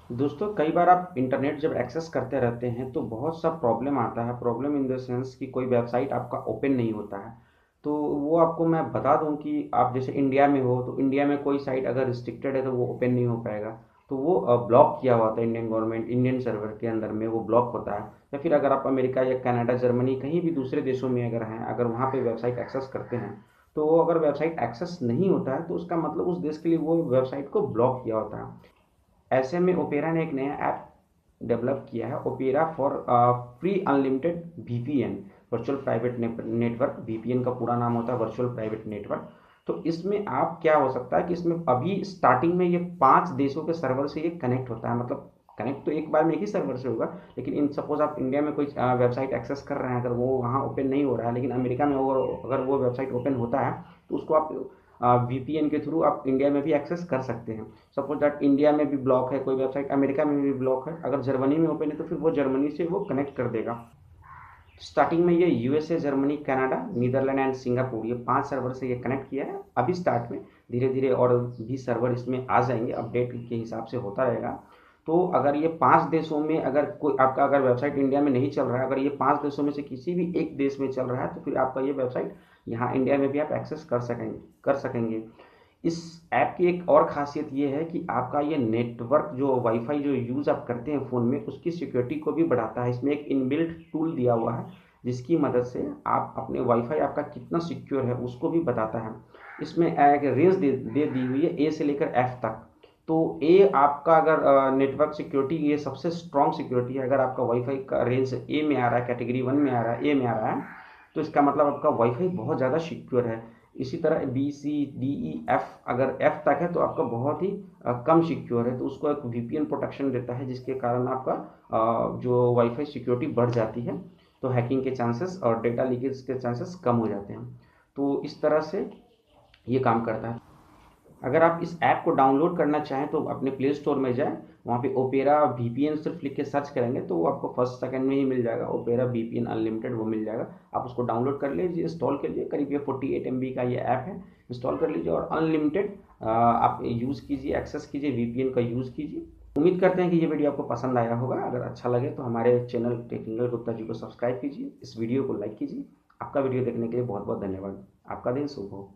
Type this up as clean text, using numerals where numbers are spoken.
दोस्तों कई बार आप इंटरनेट जब एक्सेस करते रहते हैं तो बहुत सा प्रॉब्लम आता है। प्रॉब्लम इन द सेंस कि कोई वेबसाइट आपका ओपन नहीं होता है। तो वो आपको मैं बता दूं कि आप जैसे इंडिया में हो तो इंडिया में कोई साइट अगर रिस्ट्रिक्टेड है तो वो ओपन नहीं हो पाएगा। तो वो ब्लॉक किया हुआ था इंडियन गवर्नमेंट इंडियन सर्वर के अंदर में वो ब्लॉक होता है। या फिर अगर आप अमेरिका या कनाडा जर्मनी कहीं भी दूसरे देशों में अगर हैं, अगर वहाँ पे वेबसाइट एक्सेस करते हैं, तो वो अगर वेबसाइट एक्सेस नहीं होता है तो उसका मतलब उस देश के लिए वो वेबसाइट को ब्लॉक किया होता है। ऐसे में ओपेरा ने एक नया ऐप डेवलप किया है, opera for free unlimited VPN, virtual private network. VPN का पूरा नाम होता है वर्चुअल प्राइवेट नेटवर्क। तो इसमें आप क्या हो सकता है कि इसमें अभी स्टार्टिंग में ये 5 देशों के सर्वर से ये कनेक्ट होता है। मतलब कनेक्ट तो एक बार में एक ही सर्वर से होगा, लेकिन इन सपोज आप इंडिया में कोई वेबसाइट एक्सेस कर रहे हैं, अगर वो वहाँ ओपन नहीं हो रहा है, लेकिन अमेरिका में अगर वो वेबसाइट ओपन होता है तो उसको आप वीपीएन के थ्रू आप इंडिया में भी एक्सेस कर सकते हैं। सपोज दैट इंडिया में भी ब्लॉक है कोई वेबसाइट, अमेरिका में भी ब्लॉक है, अगर जर्मनी में ओपन है तो फिर वो जर्मनी से वो कनेक्ट कर देगा। स्टार्टिंग में ये USA, Germany, Canada, Netherland and Singapore, ये 5 सर्वर से ये कनेक्ट किया है अभी स्टार्ट में। धीरे धीरे और भी सर्वर इसमें आ जाएंगे, अपडेट के हिसाब से होता रहेगा। तो अगर ये 5 देशों में अगर कोई आपका अगर वेबसाइट इंडिया में नहीं चल रहा है, अगर ये 5 देशों में से किसी भी एक देश में चल रहा है, तो फिर आपका ये वेबसाइट यहाँ इंडिया में भी आप एक्सेस कर सकेंगे। इस ऐप की एक और खासियत ये है कि आपका ये नेटवर्क जो वाईफाई जो यूज़ आप करते हैं फ़ोन में, उसकी सिक्योरिटी को भी बढ़ाता है। इसमें एक इनबिल्ट टूल दिया हुआ है जिसकी मदद से आप अपने वाईफाई आपका कितना सिक्योर है उसको भी बताता है। इसमें एक रेंज दे दी हुई है ए से लेकर एफ तक। तो ए आपका अगर नेटवर्क सिक्योरिटी ये सबसे स्ट्रॉन्ग सिक्योरिटी है। अगर आपका वाईफाई का रेंज ए में आ रहा है, कैटेगरी 1 में आ रहा है, ए में आ रहा है, तो इसका मतलब आपका वाईफाई बहुत ज़्यादा सिक्योर है। इसी तरह B C D E F, अगर एफ तक है तो आपका बहुत ही कम सिक्योर है। तो उसको एक वीपीएन प्रोटेक्शन देता है जिसके कारण आपका जो वाईफाई सिक्योरिटी बढ़ जाती है। तो हैकिंग के चांसेस और डेटा लीकेज के चांसेस कम हो जाते हैं। तो इस तरह से ये काम करता है। अगर आप इस ऐप को डाउनलोड करना चाहें तो अपने प्ले स्टोर में जाएं, वहाँ पे ओपेरा वीपीएन सिर्फ लिख के सर्च करेंगे तो वो आपको फर्स्ट सेकंड में ही मिल जाएगा। ओपेरा वीपीएन अनलिमिटेड वो मिल जाएगा। आप उसको डाउनलोड कर लीजिए, इंस्टॉल कर लीजिए। करीब ये 48 MB का ये ऐप है। इंस्टॉल कर लीजिए और अनलिमिटेड आप यूज़ कीजिए, एक्सेस कीजिए, वीपीएन का यूज़ कीजिए। उम्मीद करते हैं कि ये वीडियो आपको पसंद आया होगा। अगर अच्छा लगे तो हमारे चैनल टेक्निकल गुप्ता जी को सब्सक्राइब कीजिए, इस वीडियो को लाइक कीजिए। आपका वीडियो देखने के लिए बहुत बहुत धन्यवाद। आपका दिन शुभ हो।